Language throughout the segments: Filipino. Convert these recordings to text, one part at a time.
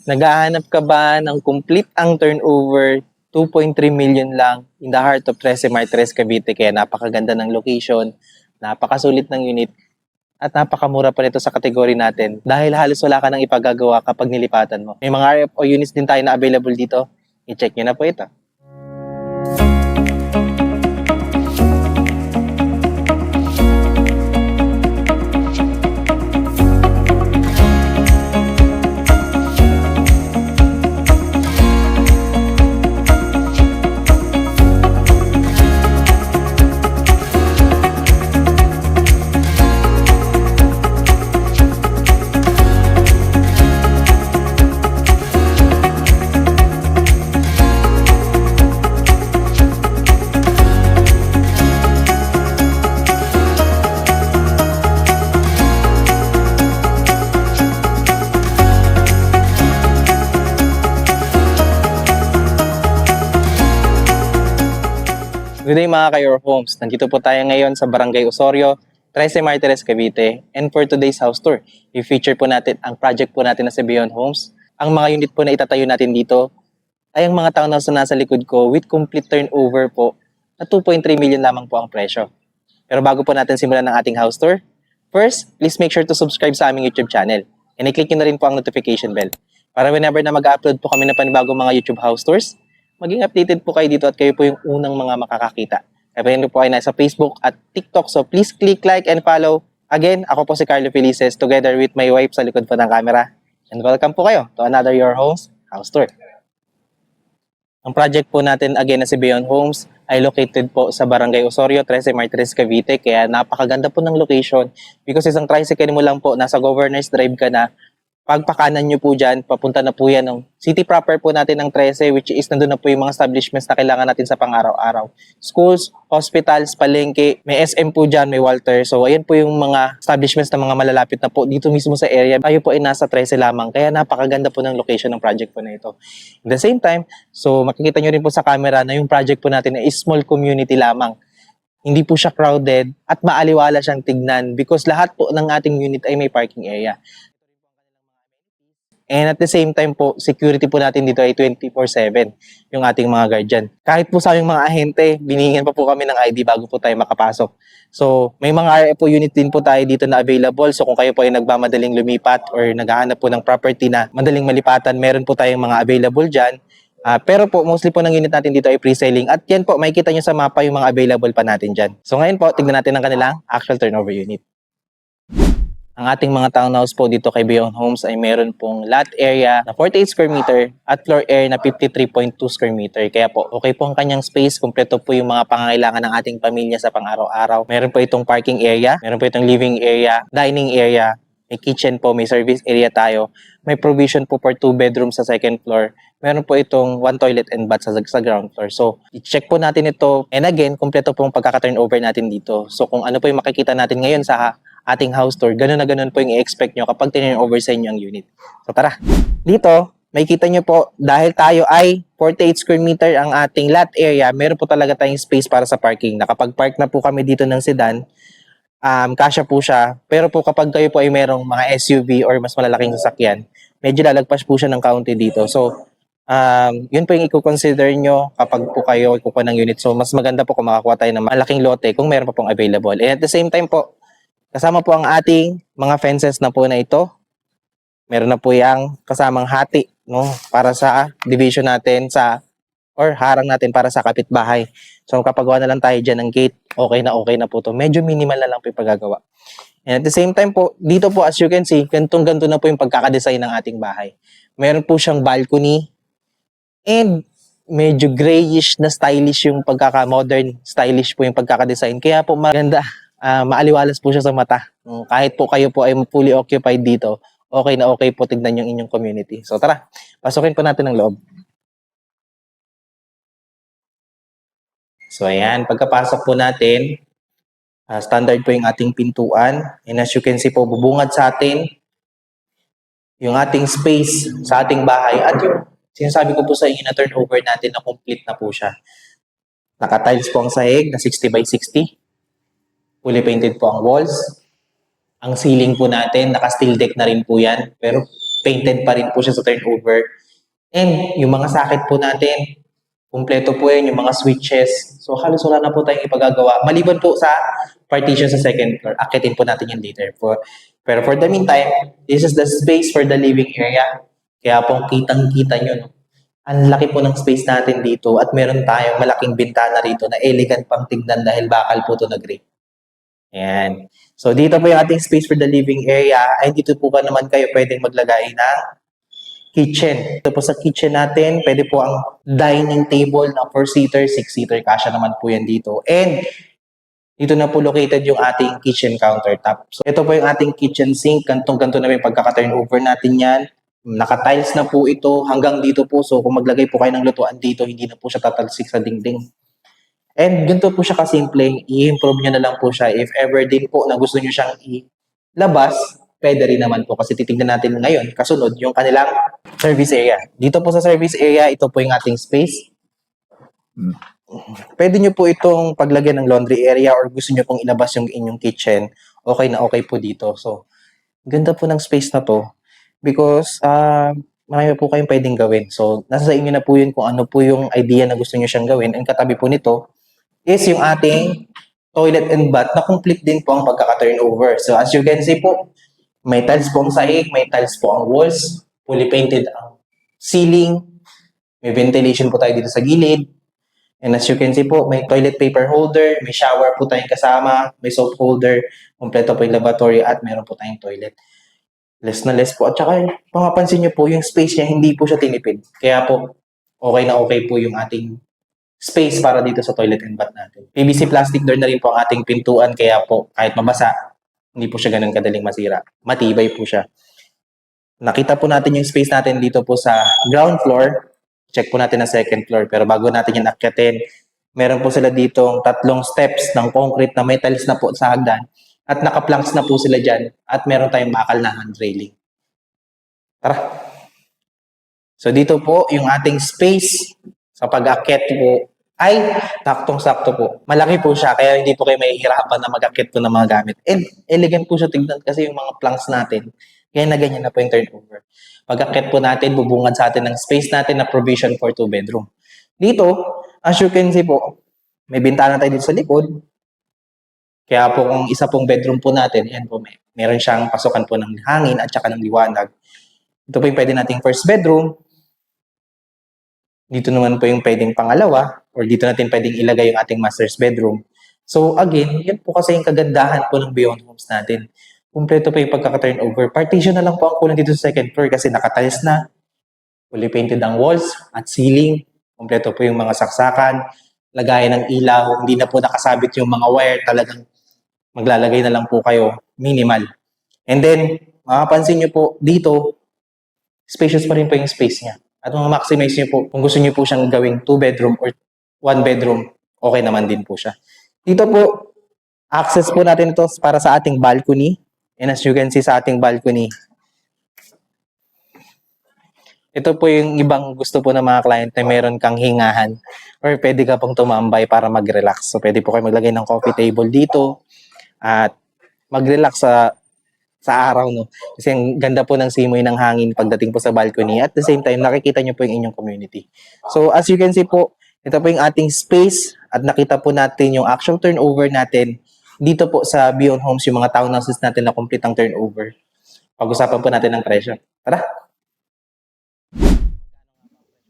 Naghahanap ka ba ng complete ang turnover 2.3 million lang in the heart of Trece Martires, Cavite? Kaya napakaganda ng location, napakasulit ng unit, at napakamura pa nito sa kategory natin dahil halos wala ka nang ipagagawa kapag nilipatan mo. May mga RFO units din tayo na available dito. I-check nyo na po ito. Good day mga ka-Your Homes. Nandito po tayo ngayon sa Barangay Osorio, Trece Martires, Cavite. And for today's house tour, i-feature po natin ang project po natin na si Beyond Homes. Ang mga unit po na itatayo natin dito ay ang mga townhouse na nasa likod ko with complete turnover po na 2.3 million lamang po ang presyo. Pero bago po natin simulan ng ating house tour, first, please make sure to subscribe sa aming YouTube channel. And i-click nyo na rin po ang notification bell para whenever na mag-upload po kami ng panibagong mga YouTube house tours, maging updated po kayo dito at kayo po yung unang mga makakakita. Kaya po ay nasa Facebook at TikTok. So please click like and follow. Again, ako po si Carlo Felices together with my wife sa likod po ng camera. And welcome po kayo to another Your Homes house tour. Ang project po natin again na si Beyond Homes ay located po sa Barangay Osorio, Trece Martires, Cavite. Kaya napakaganda po ng location because isang tricycle mo lang po, nasa Governor's Drive ka na. Pagpakanan nyo po dyan, papunta na po yan ng city proper po natin ng Trece, which is nandun na po yung mga establishments na kailangan natin sa pang-araw-araw. Schools, hospitals, palengke, may SM po dyan, may Walter. So ayan po yung mga establishments na mga malalapit na po dito mismo sa area. Tayo po ay nasa Trece lamang, kaya napakaganda po ng location ng project po na ito. At the same time, so makikita nyo rin po sa camera na yung project po natin ay small community lamang. Hindi po siya crowded at maaliwala siyang tignan because lahat po ng ating unit ay may parking area. And at the same time po, security po natin dito ay 24/7 yung ating mga guardian. Kahit po sa aming mga ahente, binigyan pa po kami ng ID bago po tayo makapasok. So may mga RFO unit din po tayo dito na available. So kung kayo po ay nagmamadaling lumipat or naghahanap po ng property na madaling malipatan, meron po tayong mga available dyan. Pero po, mostly po ng unit natin dito ay pre-selling. At yan po, makikita nyo sa mapa yung mga available pa natin dyan. So ngayon po, tignan natin ang kanilang actual turnover unit. Ang ating mga townhouse po dito kay Beyond Homes ay meron pong lot area na 48 square meter at floor area na 53.2 square meter. Kaya po, okay po ang kanyang space. Kompleto po yung mga pangangailangan ng ating pamilya sa pang-araw-araw. Meron po itong parking area, meron po itong living area, dining area, may kitchen po, may service area tayo. May provision po for 2 bedrooms sa second floor. Meron po itong 1 toilet and bath sa ground floor. So, i-check po natin ito. And again, kompleto po ang pagkaka-turnover natin dito. So, kung ano po yung makikita natin ngayon sa ating house tour, ganun na ganun po yung i-expect nyo kapag tinurn-over sa inyo ang unit. So tara, dito, may kita nyo po, dahil tayo ay 48 square meter ang ating lot area, meron po talaga tayong space para sa parking. Nakapag-park na po kami dito ng sedan, kasya po siya. Pero po kapag kayo po ay merong mga SUV or mas malalaking sasakyan, medyo lalagpas po siya ng kaunti dito. So, yun po yung i-consider nyo kapag po kayo kukuha ng unit. So, mas maganda po kung makakuha tayo ng malaking lote kung meron pa pong available. And at the same time po, kasama po ang ating mga fences na po na ito. Meron na po yung kasamang hati, no, para sa division natin or harang natin para sa kapitbahay. So kapag gawa na lang tayo dyan ng gate, okay na po to. Medyo minimal na lang po yung paggagawa. And at the same time po, dito po as you can see, gantong-ganto na po yung pagkakadesign ng ating bahay. Meron po siyang balcony and medyo grayish na stylish yung pagkaka-modern, stylish po yung pagkakadesign. Kaya po maganda. Maaliwalas po siya sa mata. Kahit po kayo po ay fully occupied dito, okay na okay po tignan yung inyong community. So tara, pasukin po natin ang loob. So ayan, pagkapasok po natin, standard po yung ating pintuan. And as you can see po, bubungad sa atin yung ating space sa ating bahay. At yung sinasabi ko po sa inyo na turnover natin na complete na po siya. Naka-tiles po ang sahig na 60 by 60. Fully painted po ang walls. Ang ceiling po natin, naka-steel deck na rin po yan. Pero painted pa rin po siya sa turnover. And yung mga socket po natin, kumpleto po yun, yung mga switches. So halos wala na po tayong ipagagawa. Maliban po sa partition sa second floor, akitin po natin yung later. Pero for the meantime, this is the space for the living area. Kaya po kitang-kita nyo, no? Ang laki po ng space natin dito at meron tayong malaking bintana rito na elegant pang tignan dahil bakal po ito na gray. Ayan. So dito po yung ating space for the living area. Ay dito po pa naman kayo pwedeng maglagay ng kitchen. Ito po sa kitchen natin, pwede po ang dining table na 4-seater, 6-seater, kasya naman po yan dito. And dito na po located yung ating kitchen countertop. So ito po yung ating kitchen sink. Gantong-ganto na yung pagkaka-turnover natin yan. Naka-tiles na po ito hanggang dito po. So kung maglagay po kayo ng lutuan dito, hindi na po siya tatalsik sa dingding. And ganito po siya kasimple, i-improve nyo na lang po siya. If ever din po na gusto nyo siyang ilabas, pwede rin naman po kasi titignan natin ngayon, kasunod, yung kanilang service area. Dito po sa service area, ito po yung ating space. Pwede nyo po itong paglagyan ng laundry area or gusto nyo pong ilabas yung inyong kitchen, okay na okay po dito. So, ganda po ng space na to because marami po kayong pwedeng gawin. So, nasa sa inyo na po yun kung ano po yung idea na gusto nyo siyang gawin. And katabi po nito is yung ating toilet and bath na complete din po ang pagkaka-turnover. So, as you can see po, may tiles po ang sahig, may tiles po ang walls, fully painted ang ceiling, may ventilation po tayo dito sa gilid. And as you can see po, may toilet paper holder, may shower po tayong kasama, may soap holder, kompleto po yung lavatory at meron po tayong toilet. Less na less po. At saka, mapapansin nyo po, yung space niya, hindi po siya tinipid. Kaya po, okay na okay po yung ating space para dito sa toilet and bath natin. PVC plastic door na rin po ang ating pintuan, kaya po, kahit mabasa, hindi po siya ganun kadaling masira. Matibay po siya. Nakita po natin yung space natin dito po sa ground floor. Check po natin ang second floor. Pero bago natin yung akyatin, meron po sila ditong 3 steps ng concrete na may tiles na po sa hagdan. At naka-planks na po sila dyan. At meron tayong bakal na hand railing. Tara! So dito po, yung ating space sa pag-akyat po ay taktong-sakto po. Malaki po siya, kaya hindi po kayo mahihirapan na mag-akyat po ng mga gamit. And elegant po siya tignan kasi yung mga planks natin, kaya na ganyan na po yung turnover. Pag-akyat po natin, bubungad sa atin ng space natin na provision for 2 bedroom. Dito, as you can see po, may bintana tayo dito sa likod. Kaya po kung isa pong bedroom po natin, yan po, meron siyang pasukan po ng hangin at saka ng liwanag. Ito po yung pwede nating first bedroom. Dito naman po yung pwedeng pangalawa or dito natin pwedeng ilagay yung ating master's bedroom. So again, yan po kasi yung kagandahan po ng Beyond Homes natin. Kumpleto po yung pagkaka-turnover. Partition na lang po ang kulang dito sa second floor kasi nakatiles na, fully painted ang walls at ceiling. Kumpleto po yung mga saksakan, lagayan ng ilaw, hindi na po nakasabit yung mga wire, talagang maglalagay na lang po kayo, minimal. And then, makapansin nyo po dito, spacious pa rin po yung space niya. At ma-maximize nyo po, kung gusto nyo po siyang gawing 2 bedroom or 1 bedroom, okay naman din po siya. Dito po, access po natin ito para sa ating balcony. And as you can see sa ating balcony, ito po yung ibang gusto po ng mga client na meron kang hingahan or pwede ka pong tumambay para mag-relax. So pwede po kayo maglagay ng coffee table dito at mag-relax sa araw, no? Kasi ang ganda po ng simoy ng hangin pagdating po sa balcony. At the same time, nakikita nyo po yung inyong community. So as you can see po, ito po yung ating space at nakita po natin yung actual turnover natin dito po sa Beyond Homes, yung mga townhouses natin na complete ang turnover. Pag-usapan po natin ng presyo. Tara!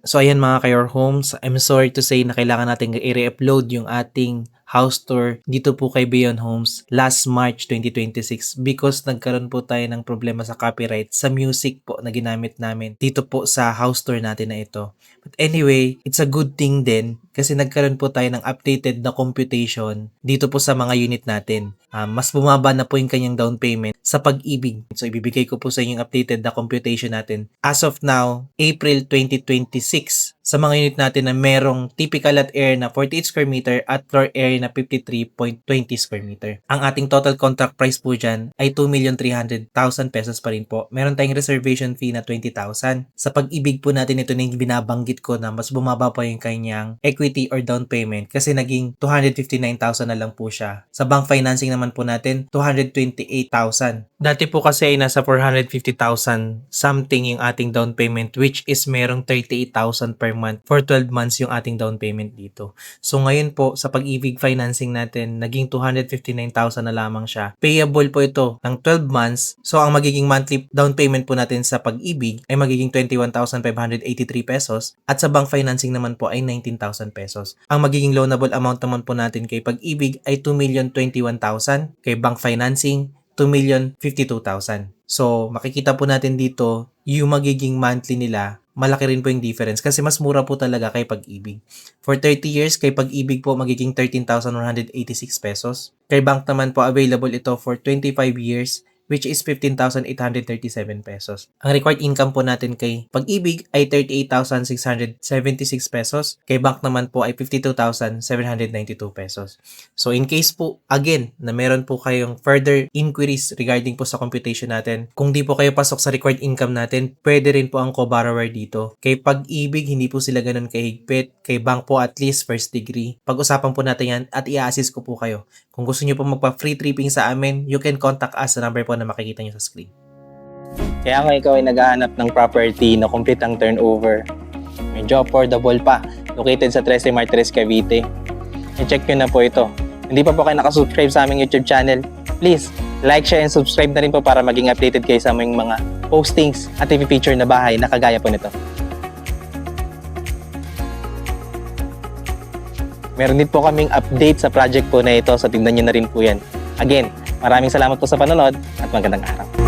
So ayan mga ka-Your Homes, I'm sorry to say na kailangan natin i-re-upload yung ating house tour dito po kay Beyond Homes last March 2026 because nagkaroon po tayo ng problema sa copyright sa music po na ginamit namin dito po sa house tour natin na ito. But anyway, it's a good thing din kasi nagkaroon po tayo ng updated na computation dito po sa mga unit natin. Mas bumaba na po yung kanyang down payment sa Pag-ibig. So ibibigay ko po sa inyo yung updated na computation natin. As of now, April 2026, sa mga unit natin na merong typical lot area na 48 square meter at floor area na 53.20 square meter. Ang ating total contract price po dyan ay 2,300,000 pesos pa rin po. Meron tayong reservation fee na 20,000. Sa pag-ibig po natin, ito na yung binabanggit ko na mas bumaba pa yung kanyang equity or down payment kasi naging 259,000 na lang po siya. Sa bank financing naman po natin, 228,000. Dati po kasi ay nasa 450,000 something yung ating down payment, which is merong 38,000 per month for 12 months yung ating down payment dito. So ngayon po sa pag-ibig financing natin, naging 259,000 na lamang siya. Payable po ito ng 12 months. So ang magiging monthly down payment po natin sa pag-ibig ay magiging 21,583 pesos at sa bank financing naman po ay 19,000 pesos. Ang magiging loanable amount naman po natin kay pag-ibig ay 2,021,000, kay bank financing 2,052,000. So makikita po natin dito yung magiging monthly nila, malaki rin po yung difference kasi mas mura po talaga kay pag-ibig. For 30 years, kay pag-ibig po magiging 13,186 pesos. Kay bank naman po available ito for 25 years which is 15,837 pesos. Ang required income po natin kay pag-ibig ay 38,676 pesos. Kay bank naman po ay 52,792 pesos. So in case po, again, na meron po kayong further inquiries regarding po sa computation natin, kung di po kayo pasok sa required income natin, pwede rin po ang co-borrower dito. Kay pag-ibig, hindi po sila ganun kahigpit. Kay bank po at least first degree. Pag-usapan po natin yan at i-assist ko po kayo. Kung gusto nyo po magpa-free tripping sa amin, you can contact us sa number po na makikita nyo sa screen. Kaya kung ikaw ay naghahanap ng property na complete ang turnover, medyo affordable pa, located sa 13 Martires, Cavite, i-check nyo na po ito. Hindi pa po kayo nakasubscribe sa aming YouTube channel, please like, share, and subscribe na rin po para maging updated kayo sa aming mga postings at i-feature na bahay na kagaya po nito. Meron din po kaming update sa project po na ito, so tingnan nyo na rin po yan. Again, maraming salamat po sa panonood at magandang araw.